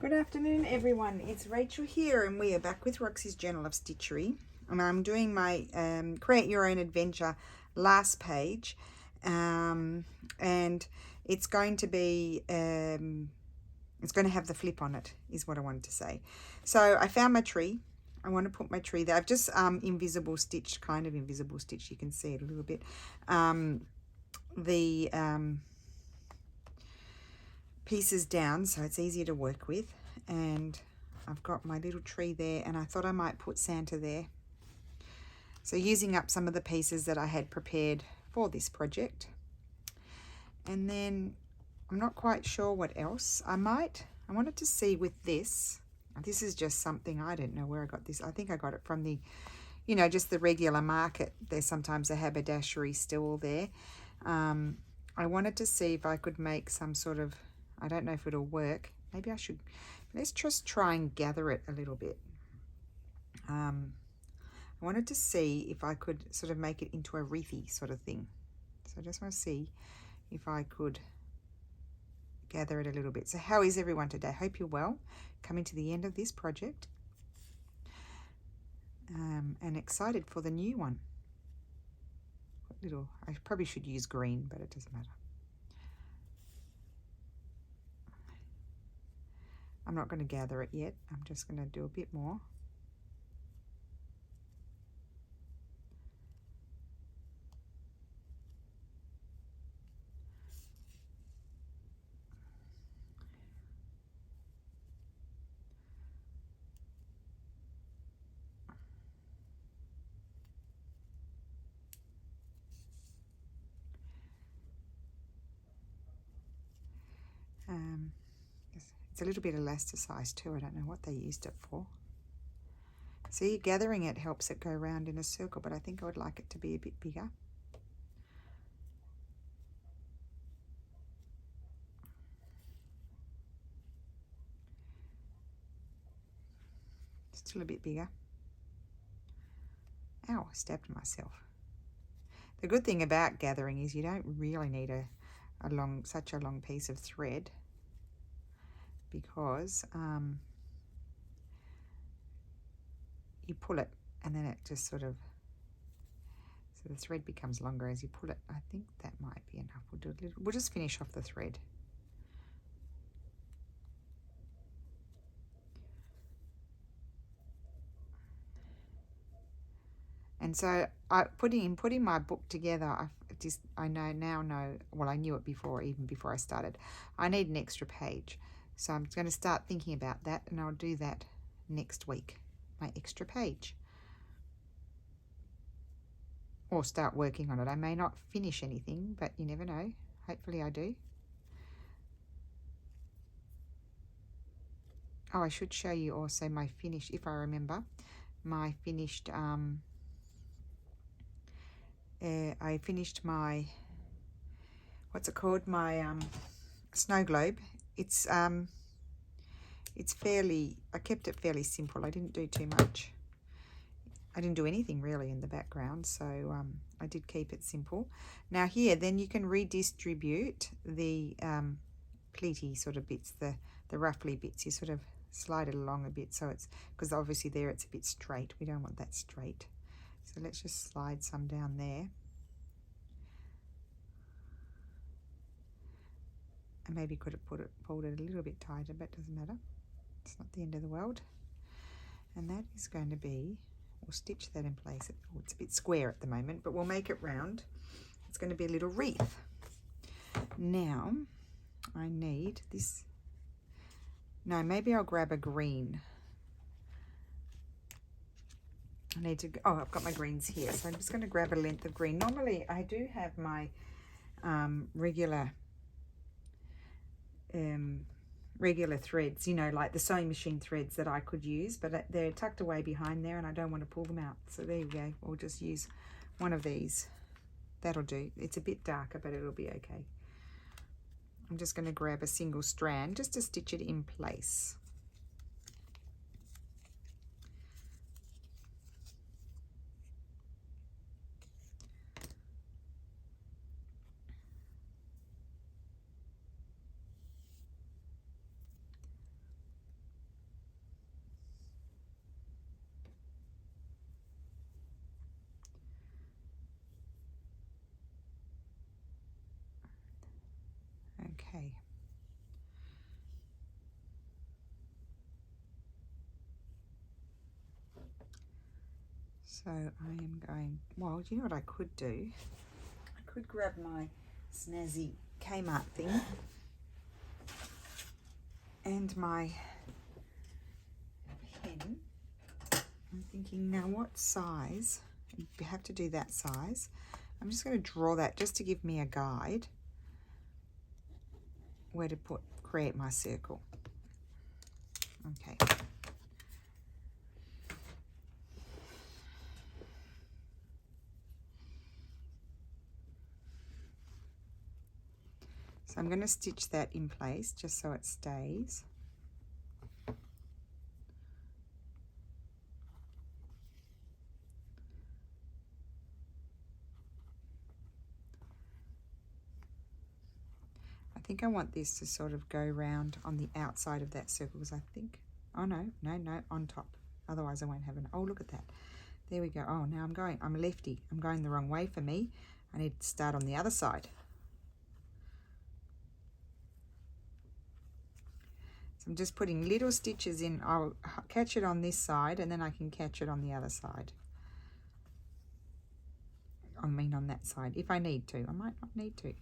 Good afternoon, everyone. It's Rachel here, and we are back with Roxy's Journal of Stitchery. And I'm doing my Create Your Own Adventure last page, and it's going to be it's going to have the flip on it, is what I wanted to say. So I found my tree. I want to put my tree there. I've just invisible stitched, kind of invisible stitch. You can see it a little bit. The pieces down so it's easier to work with, and I've got my little tree there, and I thought I might put Santa there. So using up some of the pieces that I had prepared for this project. And then I'm not quite sure what else I wanted to see with this. This is just something, I don't know where I got this. I think I got it from the, just the regular market. There's sometimes a haberdashery still there. I wanted to see if I could make some sort of, I don't know if it'll work. Maybe I should, let's just try and gather it a little bit. I wanted to see if I could sort of make it into a wreathy sort of thing. So I just want to see if I could gather it a little bit. So how is everyone today? Hope you're well. Coming to the end of this project. And excited for the new one. I probably should use green, but it doesn't matter. I'm not going to gather it yet. I'm just going to do a bit more. It's a little bit elasticized too. I don't know what they used it for. See, gathering it helps it go around in a circle, but I think I would like it to be a bit bigger. Still a bit bigger. Ow, I stabbed myself. The good thing about gathering is you don't really need such a long piece of thread, because you pull it and then it just so the thread becomes longer as you pull it. I think that might be enough. We'll just finish off the thread. And so putting my book together, I now know, well, I knew it before, even before I started, I need an extra page. So I'm going to start thinking about that, and I'll do that next week, my extra page. Or start working on it. I may not finish anything, but you never know. Hopefully I do. Oh, I should show you also my finished, if I remember, my finished, I finished my, what's it called, my snow globe. It's fairly, I kept it fairly simple. I didn't do too much. I didn't do anything really in the background, so I did keep it simple. Now here, then you can redistribute the pleaty sort of bits, the ruffly bits. You sort of slide it along a bit, so it's, because obviously there it's a bit straight. We don't want that straight. So let's just slide some down there. I maybe could have pulled it a little bit tighter, but it doesn't matter. It's not the end of the world. And that is going to be, we'll stitch that in place. Oh, it's a bit square at the moment, but we'll make it round. It's going to be a little wreath. Now, I need this. No, maybe I'll grab a green. I need to, oh, I've got my greens here. So I'm just going to grab a length of green. Normally, I do have my regular threads, like the sewing machine threads that I could use, but they're tucked away behind there and I don't want to pull them out. So there you go. We'll just use one of these. That'll do. It's a bit darker, but it'll be okay. I'm just going to grab a single strand just to stitch it in place. Okay. So I am going, well, you know what I could do? I could grab my snazzy Kmart thing and my pen. I'm thinking, now what size? You have to do that size. I'm just going to draw that just to give me a guide where to create my circle. Okay. So I'm going to stitch that in place just so it stays. I think I want this to sort of go round on the outside of that circle, because I think, oh no, on top. Otherwise I won't have an, oh, look at that. There we go. Oh, now I'm a lefty. I'm going the wrong way for me. I need to start on the other side. So I'm just putting little stitches in. I'll catch it on this side and then I can catch it on the other side. I mean on that side, if I need to. I might not need to.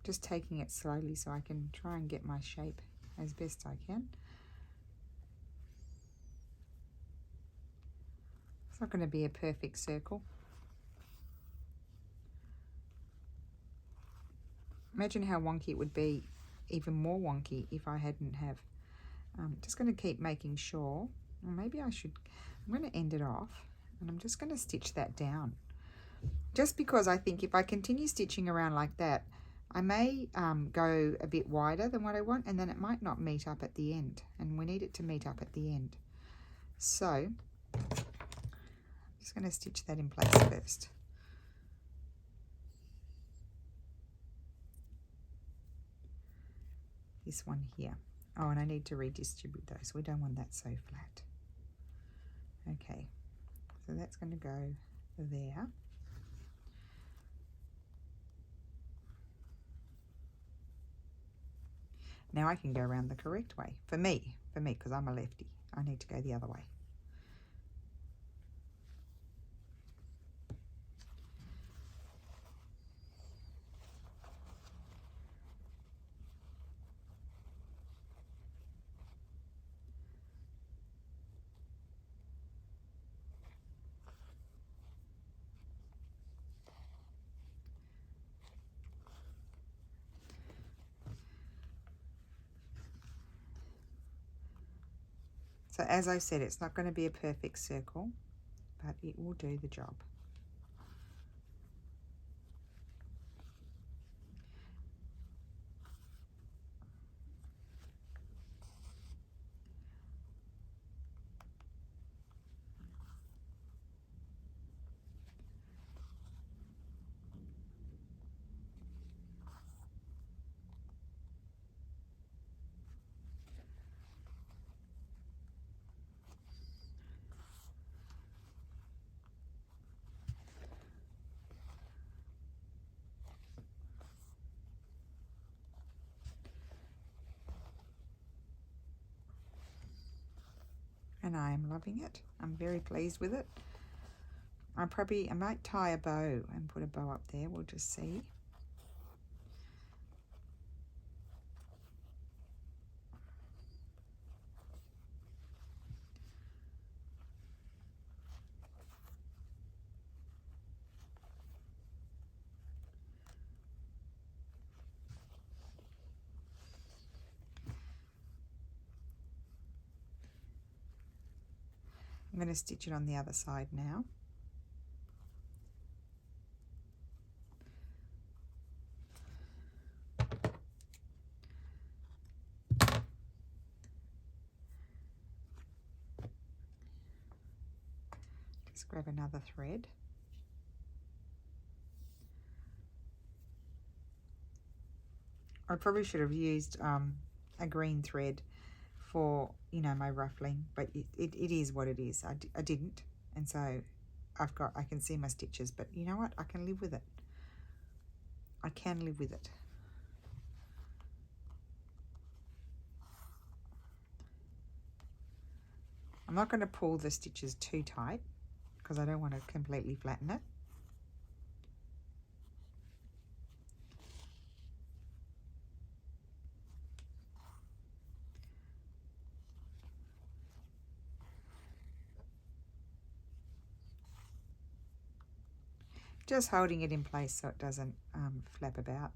Just taking it slowly so I can try and get my shape as best I can. It's not going to be a perfect circle. Imagine how wonky it would be, even more wonky, if I hadn't have. Just going to keep making sure, or maybe I'm going to end it off, and I'm just going to stitch that down. Just because I think if I continue stitching around like that, I may go a bit wider than what I want, and then it might not meet up at the end, and we need it to meet up at the end. So I'm just going to stitch that in place first. This one here. Oh, and I need to redistribute those. We don't want that so flat. Okay, so that's going to go there. Now I can go around the correct way. For me, because I'm a lefty. I need to go the other way. So as I said, it's not going to be a perfect circle, but it will do the job. And I am loving it. I'm very pleased with it. I might tie a bow and put a bow up there. We'll just see. I'm going to stitch it on the other side now. Just grab another thread. I probably should have used a green thread for, you know, my ruffling, but it is what it is. I didn't, and so I can see my stitches, but you know what? I can live with it. I can live with it. I'm not going to pull the stitches too tight because I don't want to completely flatten it. Just holding it in place so it doesn't flap about.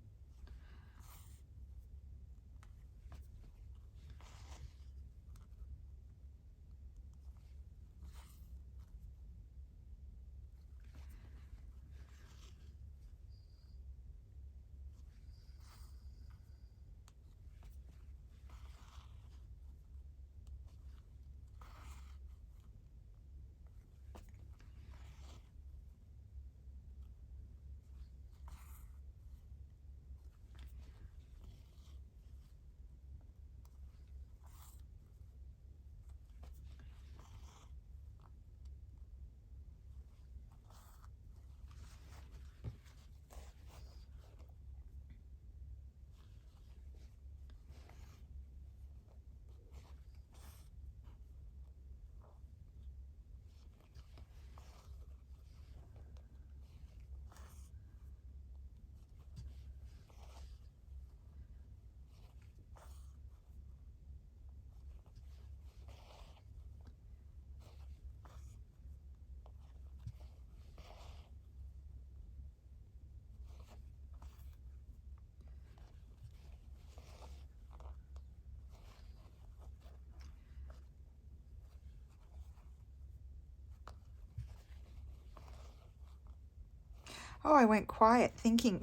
Oh, I went quiet thinking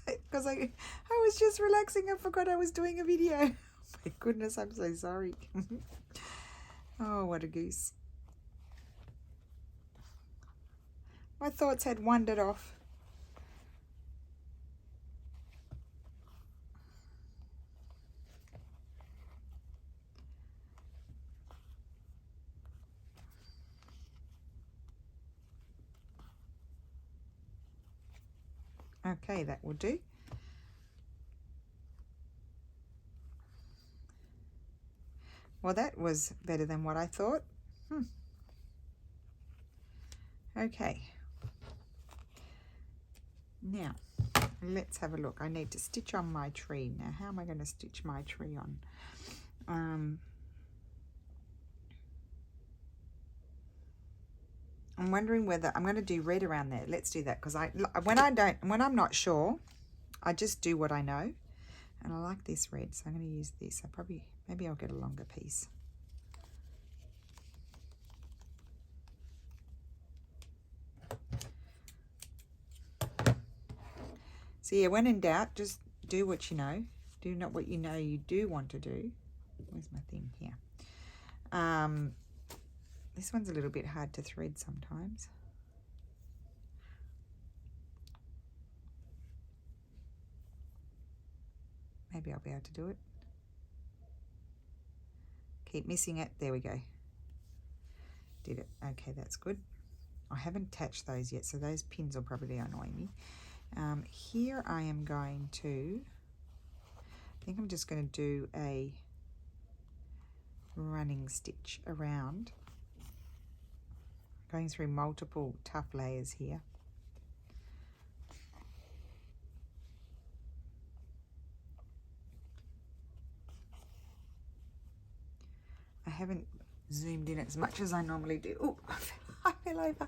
because I was just relaxing. I forgot I was doing a video. Oh my goodness, I'm so sorry. Oh, what a goose. My thoughts had wandered off. Okay, that will do. Well, that was better than what I thought. Okay. Now, let's have a look. I need to stitch on my tree. Now, how am I going to stitch my tree on? I'm wondering whether I'm going to do red around there. Let's do that because when I'm not sure, I just do what I know. And I like this red, so I'm going to use this. Maybe I'll get a longer piece. So yeah, when in doubt, just do what you know. Do not what you know you do want to do. Where's my thing here? This one's a little bit hard to thread sometimes. Maybe I'll be able to do it. Keep missing it. There we go. Did it. Okay, that's good. I haven't attached those yet, so those pins will probably annoy me. Here I am going to, I think I'm just going to do a running stitch around, going through multiple tough layers here. I haven't zoomed in as much as I normally do. Oh, I fell over.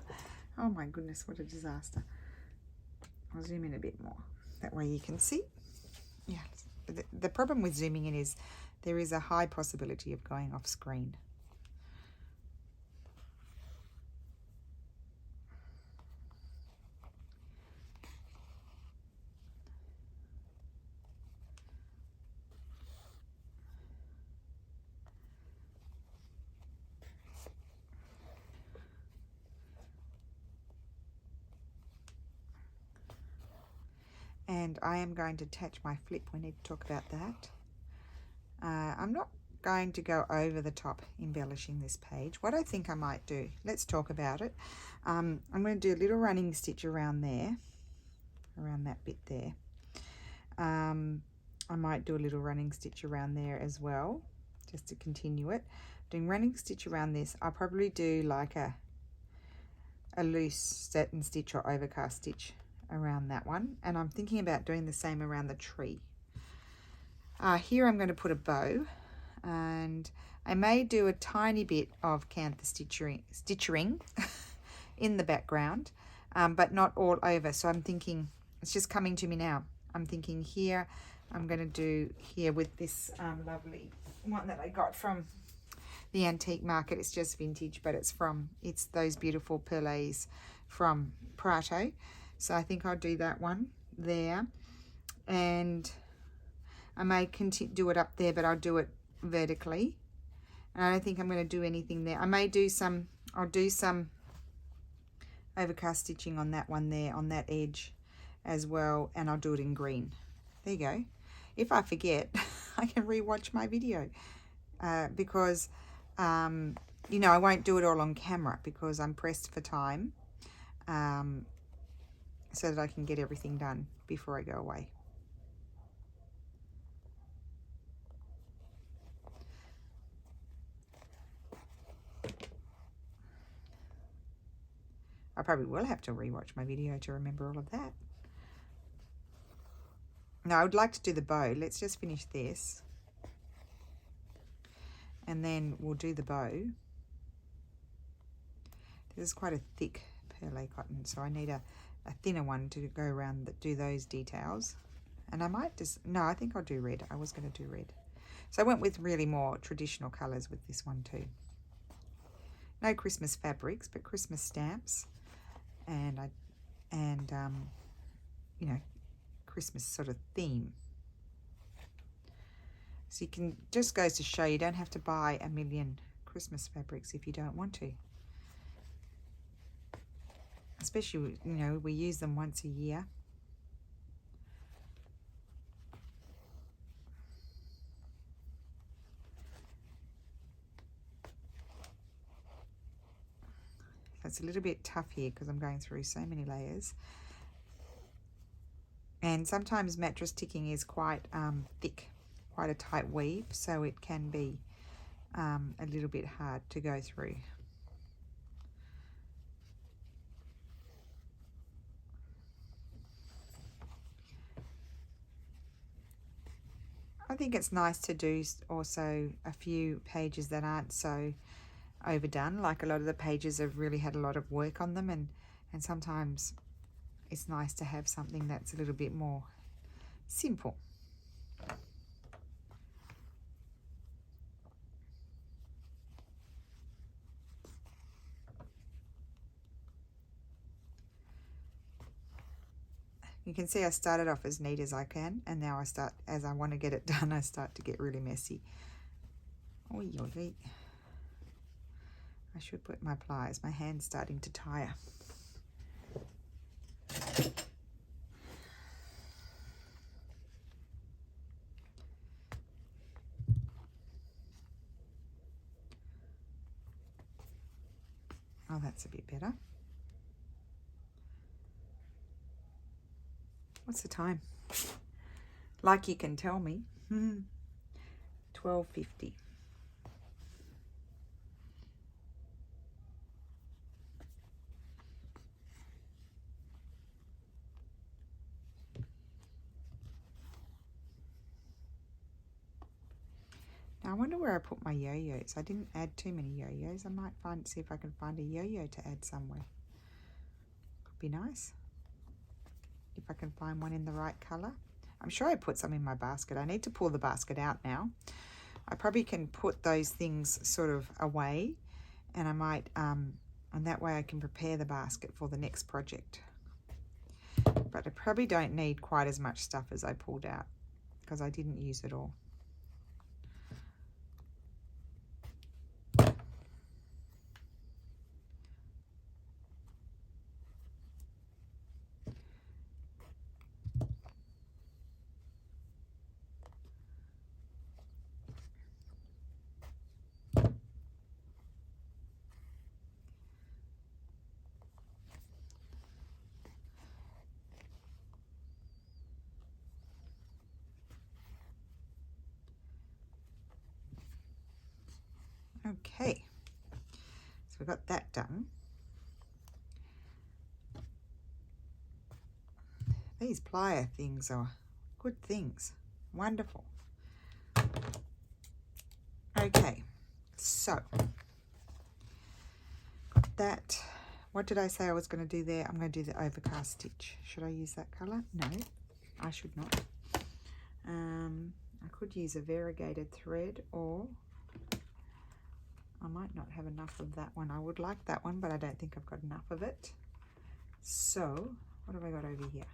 Oh my goodness, what a disaster. I'll zoom in a bit more. That way you can see. Yeah, the problem with zooming in is there is a high possibility of going off screen. And I am going to attach my flip. We need to talk about that. I'm not going to go over the top embellishing this page. What I think I might do, let's talk about it. I'm going to do a little running stitch around there, around that bit there. I might do a little running stitch around there as well, just to continue it. Doing running stitch around this, I'll probably do like a loose satin stitch or overcast stitch around that one, and I'm thinking about doing the same around the tree. Here I'm going to put a bow, and I may do a tiny bit of cantha stitching in the background, but not all over. So I'm thinking, it's just coming to me now, I'm thinking here I'm going to do here with this lovely one that I got from the antique market. It's just vintage, but it's those beautiful perles from Prato. So I think I'll do that one there, and I may do it up there, but I'll do it vertically. And I don't think I'm going to do anything there. I may do some, I'll do some overcast stitching on that one there, on that edge as well, and I'll do it in green. There you go. If I forget, I can rewatch my video because you know, I won't do it all on camera because I'm pressed for time, so that I can get everything done before I go away. I probably will have to rewatch my video to remember all of that. Now, I would like to do the bow. Let's just finish this, and then we'll do the bow. This is quite a thick perle cotton, so I need a thinner one to go around that do those details. And I might just, no, I think I'll do red. I was going to do red. So I went with really more traditional colours with this one too. No Christmas fabrics, but Christmas stamps, and you know, Christmas sort of theme. So you can, just goes to show you don't have to buy a million Christmas fabrics if you don't want to. Especially, you know, we use them once a year. It's a little bit tough here because I'm going through so many layers. And sometimes mattress ticking is quite thick, quite a tight weave, so it can be a little bit hard to go through. I think it's nice to do also a few pages that aren't so overdone. Like a lot of the pages have really had a lot of work on them, and sometimes it's nice to have something that's a little bit more simple. You can see I started off as neat as I can, and now I start, as I want to get it done, I start to get really messy. Oy, oy, oy. I should put my pliers. My hand's starting to tire. Oh, that's a bit better. What's the time? Like you can tell me. 12:50. Now I wonder where I put my yo-yos. I didn't add too many yo-yos. I might see if I can find a yo-yo to add somewhere. Could be nice. If I can find one in the right colour. I'm sure I put some in my basket. I need to pull the basket out now. I probably can put those things sort of away, and I might, and that way I can prepare the basket for the next project. But I probably don't need quite as much stuff as I pulled out because I didn't use it all. Okay, so we've got that done. These plier things are good things. Wonderful. Okay, so that, what did I say I was going to do there? I'm going to do the overcast stitch. Should I use that colour? No, I should not. I could use a variegated thread, or I might not have enough of that one. I would like that one, but I don't think I've got enough of it. So what have I got over here?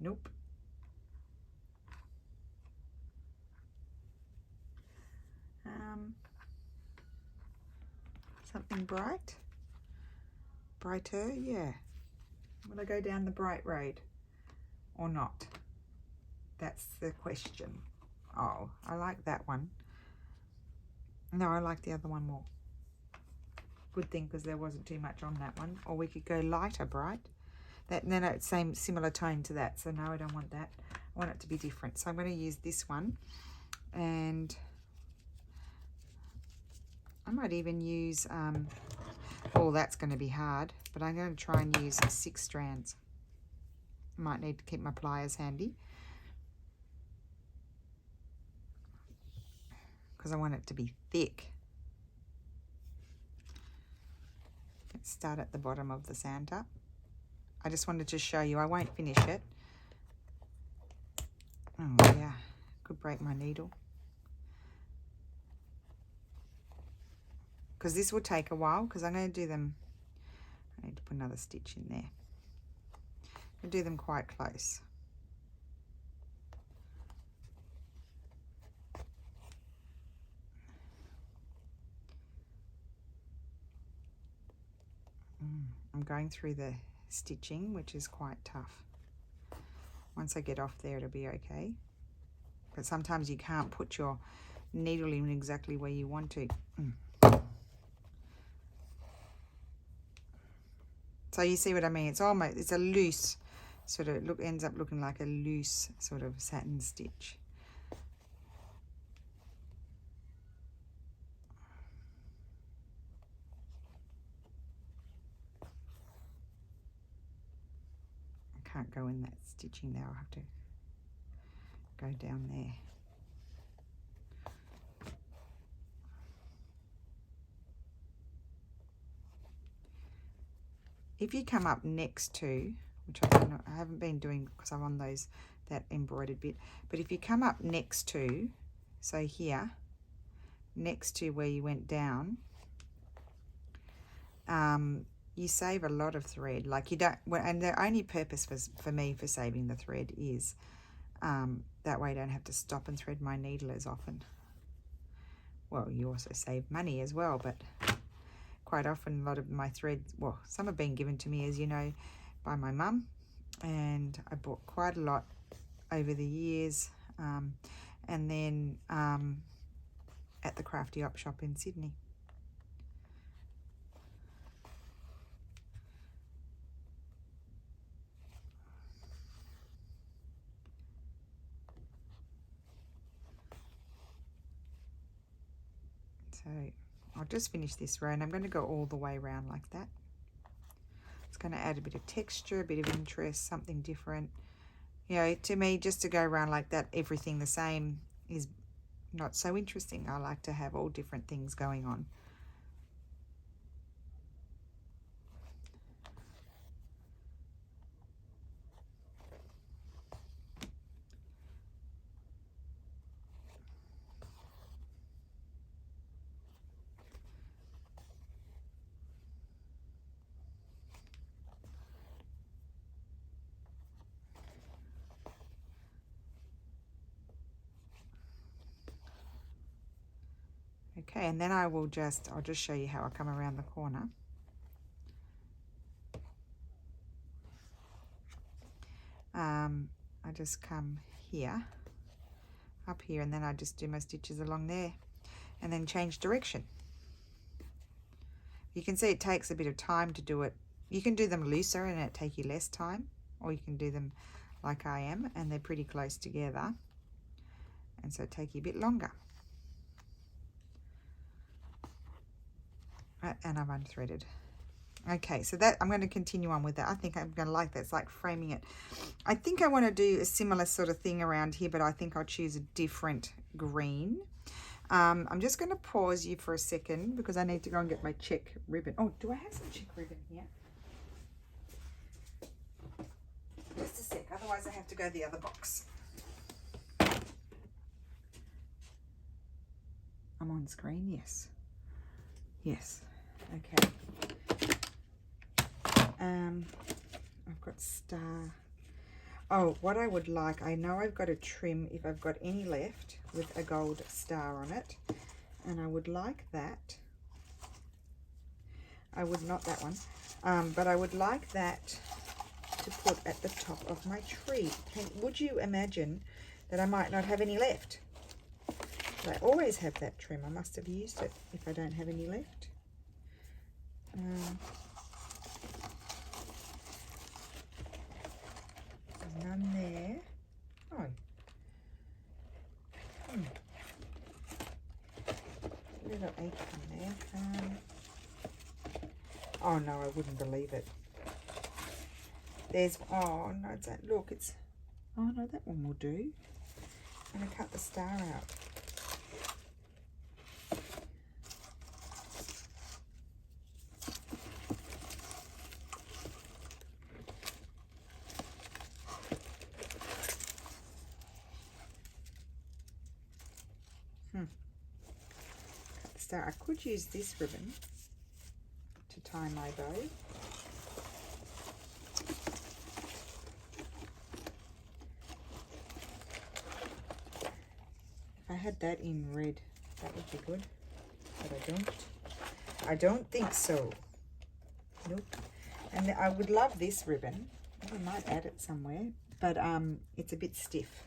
Nope. Something bright? Brighter, yeah. Will I go down the bright road or not? That's the question. Oh, I like that one. No, I like the other one more. Good thing, because there wasn't too much on that one. Or we could go lighter bright. That, and then it's same similar tone to that. So no, I don't want that. I want it to be different. So I'm going to use this one, and I might even use oh, that's going to be hard, but I'm going to try and use 6 strands. Might need to keep my pliers handy, because I want it to be thick. Let's start at the bottom of the Santa. I just wanted to show you. I won't finish it. Oh yeah, could break my needle, because this will take a while, because I'm going to do them, I need to put another stitch in there. I'll do them quite close. I'm going through the stitching, which is quite tough. Once I get off there, it'll be okay. But sometimes you can't put your needle in exactly where you want to. So you see what I mean? It's almost, it's a loose sort of ends up looking like a loose sort of satin stitch. I can't go in that stitching there. I'll have to go down there. If you come up next to, which I haven't been doing because I'm on that embroidered bit, but if you come up next to, so here, next to where you went down, you save a lot of thread. Like you don't, and the only purpose for me for saving the thread is that way I don't have to stop and thread my needle as often. Well, you also save money as well, but quite often a lot of my threads, well, some have been given to me, as you know, by my mum, and I bought quite a lot over the years, and then at the Crafty Op shop in Sydney. So I'll just finish this row, and I'm going to go all the way around like that. It's going to add a bit of texture, a bit of interest, something different. You know, to me, just to go around like that, everything the same, is not so interesting. I like to have all different things going on. Okay, and then I'll just show you how I come around the corner. I just come here, up here, and then I just do my stitches along there, and then change direction. You can see it takes a bit of time to do it. You can do them looser and it take you less time, or you can do them like I am, and they're pretty close together, and so it take you a bit longer. and I've unthreaded. Okay, so that I'm going to continue on with that. I think I'm going to like that. It's like framing it. I think I want to do a similar sort of thing around here, but I think I'll choose a different green. I'm just going to pause you for a second because I need to go and get my check ribbon. Oh, do I have some check ribbon here? Just a sec, otherwise I have to go the other box. I'm on screen, yes. Yes, okay. I've got star. Oh, what I would like, I know I've got a trim if I've got any left with a gold star on it, and I would like that. I would not that one, but I would like that to put at the top of my tree. Would you imagine that I might not have any left? But I always have that trim. I must have used it if I don't have any left. None there. Oh. Little acorn there. Oh no, I wouldn't believe it. There's, oh no, it's that, look, it's, oh no, that one will do. I'm going to cut the star out. Cut the star. I could use this ribbon to tie my bow. If I had that in red, that would be good, but I don't. I don't think so. Nope. And I would love this ribbon. I might add it somewhere, but it's a bit stiff.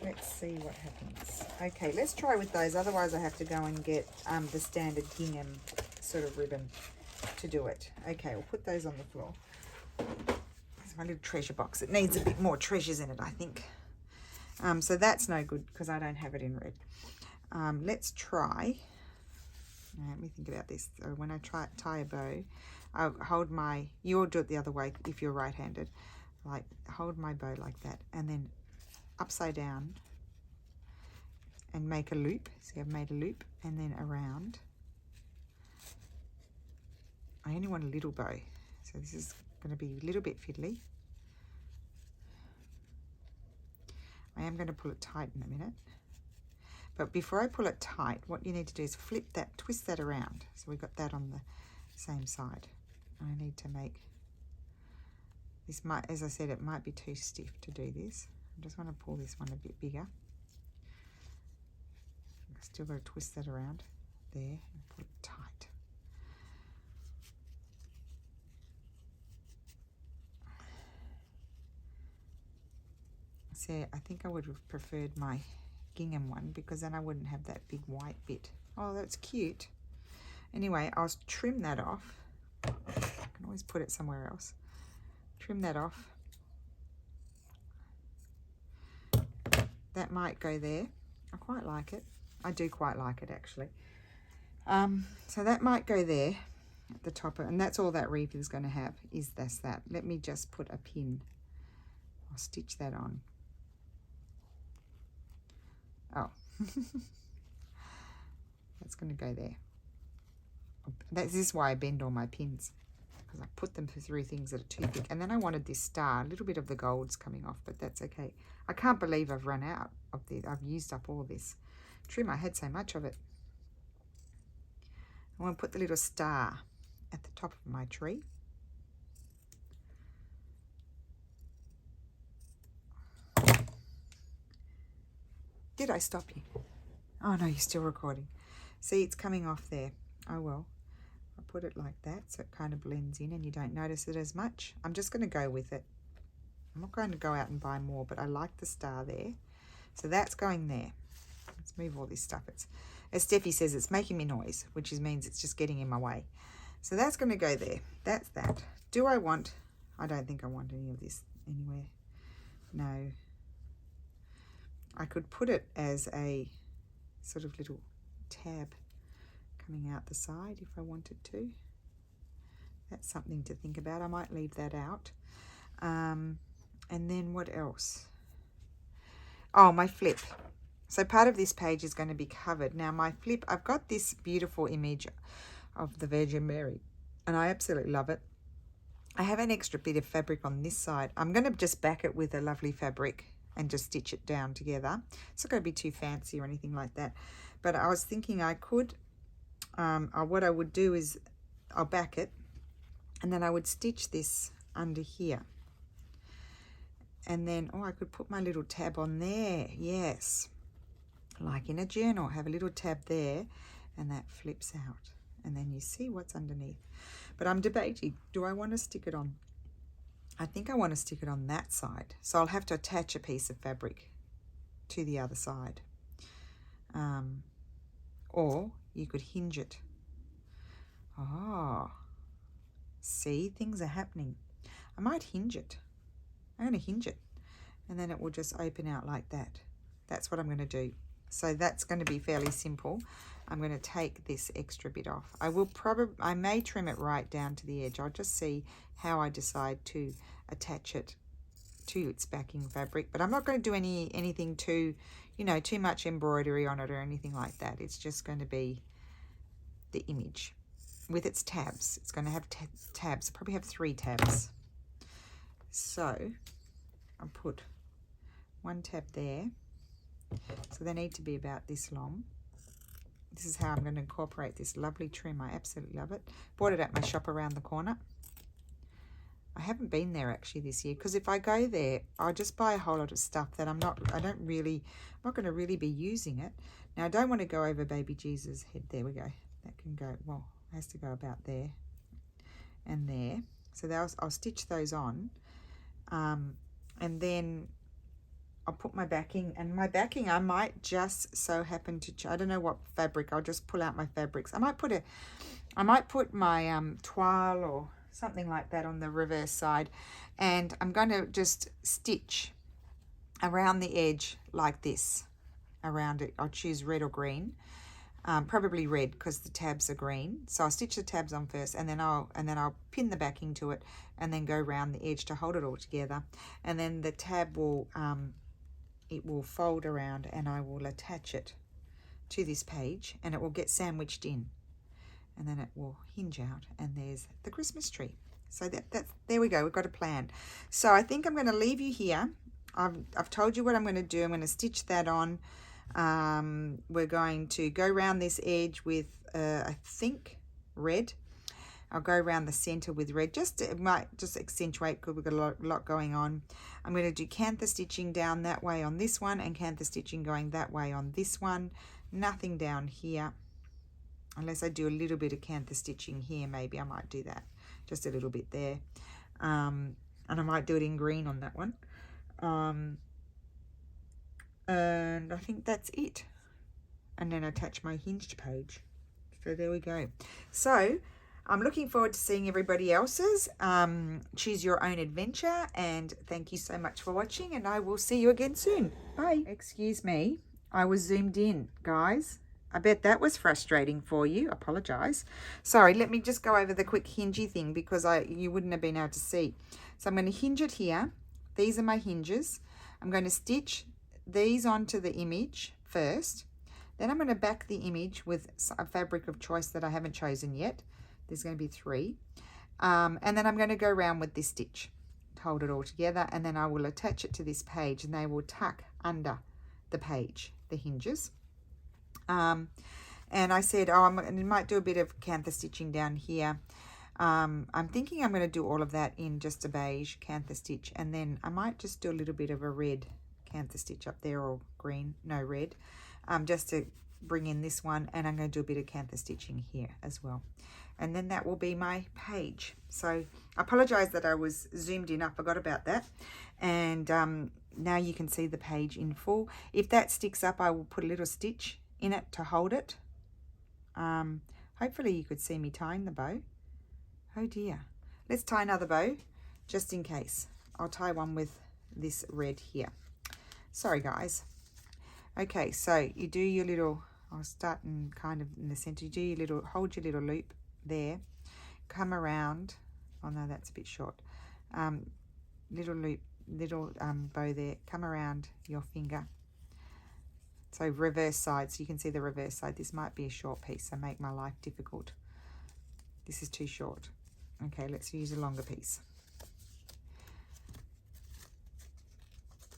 Let's see what happens. Okay, let's try with those. Otherwise, I have to go and get the standard gingham sort of ribbon to do it. Okay, we'll put those on the floor. There's my little treasure box. It needs a bit more treasures in it, I think. So that's no good because I don't have it in red. Let's try. Let me think about this. So when I tie a bow, I'll hold my, you'll do it the other way if you're right-handed. Like, hold my bow like that and then upside down and make a loop. See, I've made a loop and then around. I only want a little bow, so this is going to be a little bit fiddly. I am going to pull it tight in a minute. But before I pull it tight, what you need to do is flip that, twist that around. So we've got that on the same side. And I need to make, this might, as I said, it might be too stiff to do this. I just want to pull this one a bit bigger. I've still got to twist that around there and pull it tight. See, I think I would have preferred my gingham one because then I wouldn't have that big white bit. Oh, that's cute. Anyway, I'll trim that off. I can always put it somewhere else. Trim that off. That might go there. I quite like it. I do quite like it actually. So that might go there at the top, and that's all that wreath is going to have, is that. Let me just put a pin. I'll stitch that on. Oh, that's going to go there. This is why I bend all my pins, because I put them through things that are too thick. And then I wanted this star, a little bit of the gold's coming off, but that's okay. I can't believe I've run out of this. I've used up all this trim. I had so much of it. I want to put the little star at the top of my tree. Did I stop you? Oh no, you're still recording. See, it's coming off there. Oh well. I put it like that so it kind of blends in and you don't notice it as much. I'm just going to go with it. I'm not going to go out and buy more, but I like the star there. So that's going there. Let's move all this stuff. It's, as Steffi says, it's making me noise, which means it's just getting in my way. So that's going to go there. That's that. Do I want, I don't think I want any of this anywhere. No. I could put it as a sort of little tab coming out the side if I wanted to. That's something to think about. I might leave that out. And then what else? Oh, my flip. So part of this page is going to be covered. Now my flip, I've got this beautiful image of the Virgin Mary, and I absolutely love it. I have an extra bit of fabric on this side. I'm going to just back it with a lovely fabric and just stitch it down together. It's not going to be too fancy or anything like that. But I was thinking I could, what I would do is I'll back it, and then I would stitch this under here. And then, oh, I could put my little tab on there. Yes. Like in a journal, have a little tab there, and that flips out. And then you see what's underneath. But I'm debating, do I want to stick it on? I think I want to stick it on that side. So I'll have to attach a piece of fabric to the other side. Or you could hinge it. Oh, see, things are happening. I might hinge it. I'm going to hinge it, and then it will just open out like that. That's what I'm going to do. So that's going to be fairly simple. I'm going to take this extra bit off. I may trim it right down to the edge. I'll just see how I decide to attach it to its backing fabric. But I'm not going to do anything too, too much embroidery on it or anything like that. It's just going to be the image with its tabs. It's going to have tabs. I'll probably have 3 tabs. So I'll put 1 tab there. So they need to be about this long. This is how I'm going to incorporate this lovely trim. I absolutely love it. Bought it at my shop around the corner. I haven't been there actually this year, because if I go there, I'll just buy a whole lot of stuff that I'm not going to really be using it. Now I don't want to go over baby Jesus' head. There we go. That can go, well, it has to go about there and there. So I'll stitch those on. And then I'll put my backing, and my backing I might just so happen to, I don't know what fabric, I'll just pull out my fabrics. I might put my toile or something like that on the reverse side, and I'm going to just stitch around the edge like this around it. I'll choose red or green, probably red because the tabs are green. So I'll stitch the tabs on first, and then I'll pin the backing to it, and then go around the edge to hold it all together. And then the tab will it will fold around, and I will attach it to this page, and it will get sandwiched in, and then it will hinge out, and there's the Christmas tree. So there we go. We've got a plan. So I think I'm going to leave you here. I've told you what I'm going to do. I'm going to stitch that on. We're going to go around this edge with I think red. I'll go around the center with red, it might just accentuate because we've got a lot going on. I'm going to do cantha stitching down that way on this one, and cantha stitching going that way on this one. Nothing down here, unless I do a little bit of cantha stitching here. Maybe I might do that, just a little bit there. And I might do it in green on that one. And I think that's it. And then attach my hinged page. So there we go. So I'm looking forward to seeing everybody else's. Choose your own adventure, and thank you so much for watching, and I will see you again soon. Bye. Excuse me, I was zoomed in, guys. I bet that was frustrating for you. Apologize. Sorry, let me just go over the quick hingey thing, because you wouldn't have been able to see. So I'm going to hinge it here. These are my hinges. I'm going to stitch these onto the image first. Then I'm going to back the image with a fabric of choice that I haven't chosen yet. There's going to be 3. And then I'm going to go around with this stitch, hold it all together, and then I will attach it to this page, and they will tuck under the page, the hinges. And I said, I might do a bit of cantha stitching down here. I'm thinking I'm going to do all of that in just a beige cantha stitch, and then I might just do a little bit of a red cantha stitch up there, or green, no, red, just to bring in this one. And I'm going to do a bit of cantha stitching here as well, and then that will be my page. So I apologize that I was zoomed in. I forgot about that. And now you can see the page in full. If that sticks up, I will put a little stitch in it to hold it. Hopefully you could see me tying the bow. Oh dear. Let's tie another bow just in case. I'll tie one with this red here. Sorry guys. Okay, so you do your little, I'll start in kind of in the center. Do your little, hold your little loop there, come around. Oh no, that's a bit short. Little loop, little bow there, come around your finger. So reverse side, so you can see the reverse side. This might be a short piece, so make my life difficult. This is too short. Okay, let's use a longer piece.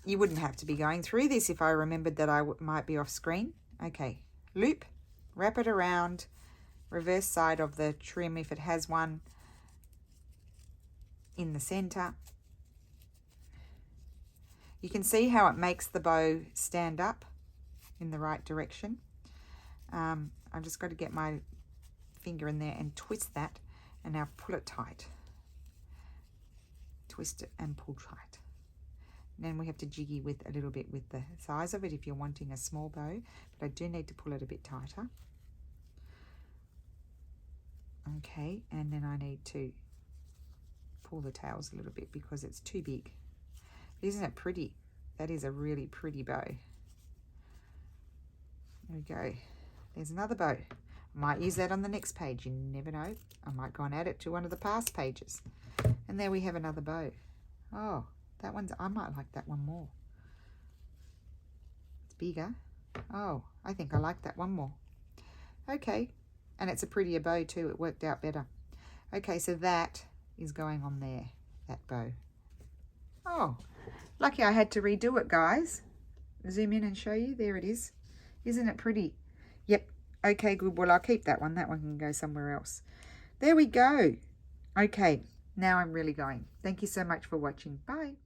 You wouldn't have to be going through this if I remembered that I might be off screen. Okay, loop, wrap it around, reverse side of the trim if it has one in the center. You can see how it makes the bow stand up in the right direction. I've just got to get my finger in there and twist that, and now pull it tight. Twist it and pull tight. And then we have to jiggy with a little bit with the size of it if you're wanting a small bow, but I do need to pull it a bit tighter. Okay, and then I need to pull the tails a little bit because it's too big. Isn't it pretty? That is a really pretty bow. There we go. There's another bow. I might use that on the next page. You never know. I might go and add it to one of the past pages. And there we have another bow. Oh, that one's, I might like that one more. It's bigger. Oh, I think I like that one more. Okay, and it's a prettier bow too. It worked out better. Okay, so that is going on there, that bow. Oh, lucky I had to redo it, guys. Zoom in and show you. There it is. Isn't it pretty? Yep. Okay, good. Well, I'll keep that one. That one can go somewhere else. There we go. Okay, now I'm really going. Thank you so much for watching. Bye.